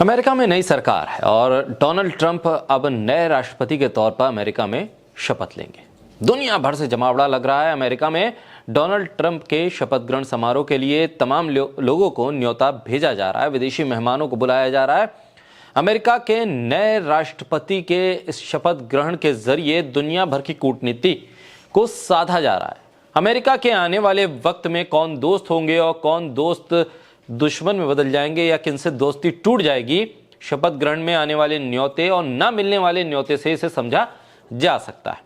America में नई सरकार है और डोनाल्ड ट्रंप अब नए राष्ट्रपति के तौर पर अमेरिका में शपथ लेंगे। दुनिया भर से जमावड़ा लग रहा है। अमेरिका में डोनाल्ड ट्रंप के शपथ ग्रहण समारोह के लिए तमाम लोगों को न्योता भेजा जा रहा है, विदेशी मेहमानों को बुलाया जा रहा है। अमेरिका के नए राष्ट्रपति के इस शपथ ग्रहण के जरिए दुनिया भर की कूटनीति को साधा जा रहा है। अमेरिका के आने वाले वक्त में कौन दोस्त होंगे और कौन दोस्त दुश्मन में बदल जाएंगे या किनसे दोस्ती टूट जाएगी, शपथ ग्रहण में आने वाले न्योते और न मिलने वाले न्योते से इसे समझा जा सकता है।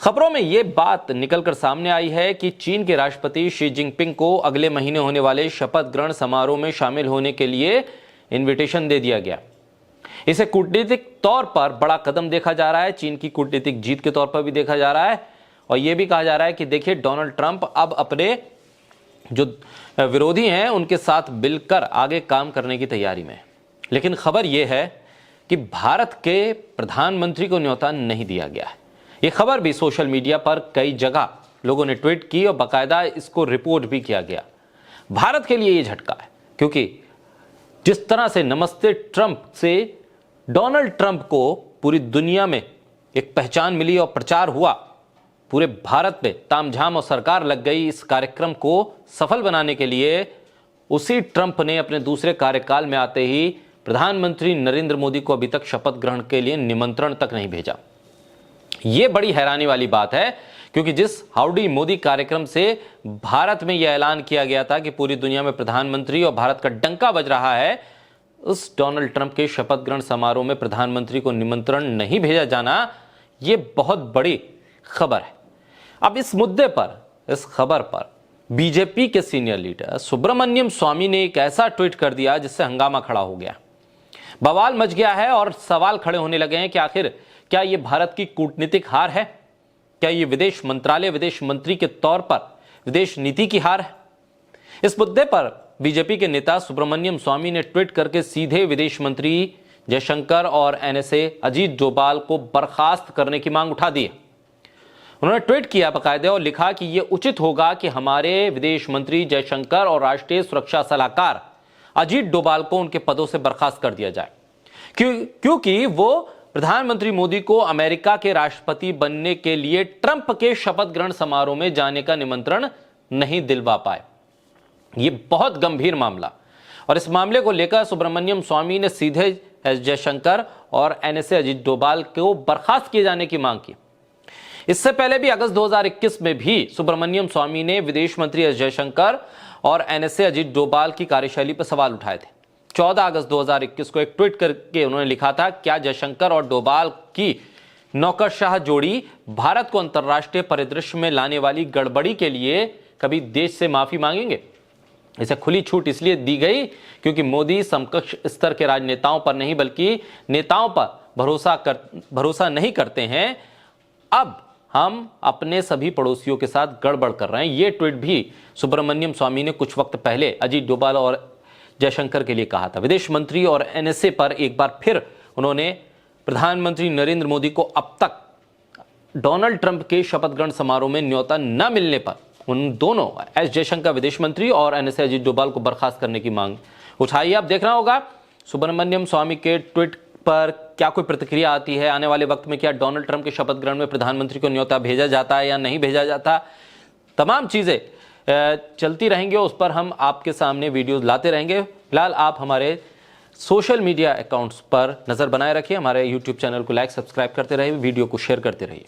खबरों में यह बात निकलकर सामने आई है कि चीन के राष्ट्रपति शी जिनपिंग को अगले महीने होने वाले शपथ ग्रहण समारोह में शामिल होने के लिए इनविटेशन दे दिया गया। इसे कूटनीतिक तौर पर बड़ा कदम देखा जा रहा है, चीन की कूटनीतिक जीत के तौर पर भी देखा जा रहा है और यह भी कहा जा रहा है कि देखिए, डोनाल्ड ट्रंप अब अपने जो विरोधी हैं उनके साथ मिलकर आगे काम करने की तैयारी में। लेकिन खबर यह है कि भारत के प्रधानमंत्री को न्योता नहीं दिया गया है। यह खबर भी सोशल मीडिया पर कई जगह लोगों ने ट्वीट की और बाकायदा इसको रिपोर्ट भी किया गया। भारत के लिए यह झटका है क्योंकि जिस तरह से नमस्ते ट्रंप से डोनाल्ड ट्रंप को पूरी दुनिया में एक पहचान मिली और प्रचार हुआ, पूरे भारत में तामझाम और सरकार लग गई इस कार्यक्रम को सफल बनाने के लिए, उसी ट्रंप ने अपने दूसरे कार्यकाल में आते ही प्रधानमंत्री नरेंद्र मोदी को अभी तक शपथ ग्रहण के लिए निमंत्रण तक नहीं भेजा। यह बड़ी हैरानी वाली बात है क्योंकि जिस हाउडी मोदी कार्यक्रम से भारत में यह ऐलान किया गया था कि पूरी दुनिया में प्रधानमंत्री और भारत का डंका बज रहा है, उस डोनाल्ड ट्रंप के शपथ ग्रहण समारोह में प्रधानमंत्री को निमंत्रण नहीं भेजा जाना, यह बहुत बड़ी खबर है। अब इस मुद्दे पर, इस खबर पर बीजेपी के सीनियर लीडर सुब्रमण्यम स्वामी ने एक ऐसा ट्वीट कर दिया जिससे हंगामा खड़ा हो गया, बवाल मच गया है और सवाल खड़े होने लगे हैं कि आखिर क्या यह भारत की कूटनीतिक हार है? क्या यह विदेश मंत्रालय, विदेश मंत्री के तौर पर विदेश नीति की हार है? इस मुद्दे पर बीजेपी के नेता सुब्रमण्यम स्वामी ने ट्वीट करके सीधे विदेश मंत्री जयशंकर और एनएसए अजीत डोभाल को बर्खास्त करने की मांग उठा दी। उन्होंने ट्वीट किया बाकायदे और लिखा कि यह उचित होगा कि हमारे विदेश मंत्री जयशंकर और राष्ट्रीय सुरक्षा सलाहकार अजीत डोभाल को उनके पदों से बर्खास्त कर दिया जाए क्योंकि वो प्रधानमंत्री मोदी को अमेरिका के राष्ट्रपति बनने के लिए ट्रंप के शपथ ग्रहण समारोह में जाने का निमंत्रण नहीं दिलवा पाए। यह बहुत गंभीर मामला, और इस मामले को लेकर सुब्रमण्यम स्वामी ने सीधे एस जयशंकर और एनएसए अजीत डोभाल को बर्खास्त किए जाने की मांग की। इससे पहले भी अगस्त 2021 में भी सुब्रमण्यम स्वामी ने विदेश मंत्री एस जयशंकर और एनएसए अजीत डोभाल की कार्यशैली पर सवाल उठाए थे। 14 अगस्त 2021 को एक ट्वीट करके उन्होंने लिखा था, क्या जयशंकर और डोभाल की नौकरशाह जोड़ी भारत को अंतर्राष्ट्रीय परिदृश्य में लाने वाली गड़बड़ी के लिए कभी देश से माफी मांगेंगे? इसे खुली छूट इसलिए दी गई क्योंकि मोदी समकक्ष स्तर के राजनेताओं पर नहीं बल्कि नेताओं पर भरोसा नहीं करते हैं। अब हम अपने सभी पड़ोसियों के साथ गड़बड़ कर रहे हैं। यह ट्वीट भी सुब्रमण्यम स्वामी ने कुछ वक्त पहले अजीत डोभाल और जयशंकर के लिए कहा था। विदेश मंत्री और एनएसए पर एक बार फिर उन्होंने प्रधानमंत्री नरेंद्र मोदी को अब तक डोनाल्ड ट्रंप के शपथ ग्रहण समारोह में न्योता न मिलने पर उन दोनों एस जयशंकर विदेश मंत्री और एनएसए अजीत डोभाल को बर्खास्त करने की मांग उठाई। अब देखना होगा सुब्रमण्यम स्वामी के ट्वीट पर क्या कोई प्रतिक्रिया आती है। आने वाले वक्त में क्या डोनाल्ड ट्रंप के शपथ ग्रहण में प्रधानमंत्री को न्योता भेजा जाता है या नहीं भेजा जाता, तमाम चीजें चलती रहेंगी, उस पर हम आपके सामने वीडियोस लाते रहेंगे। फिलहाल आप हमारे सोशल मीडिया अकाउंट्स पर नजर बनाए रखिए, हमारे यूट्यूब चैनल को लाइक, सब्सक्राइब करते रहिए, वीडियो को शेयर करते रहिए।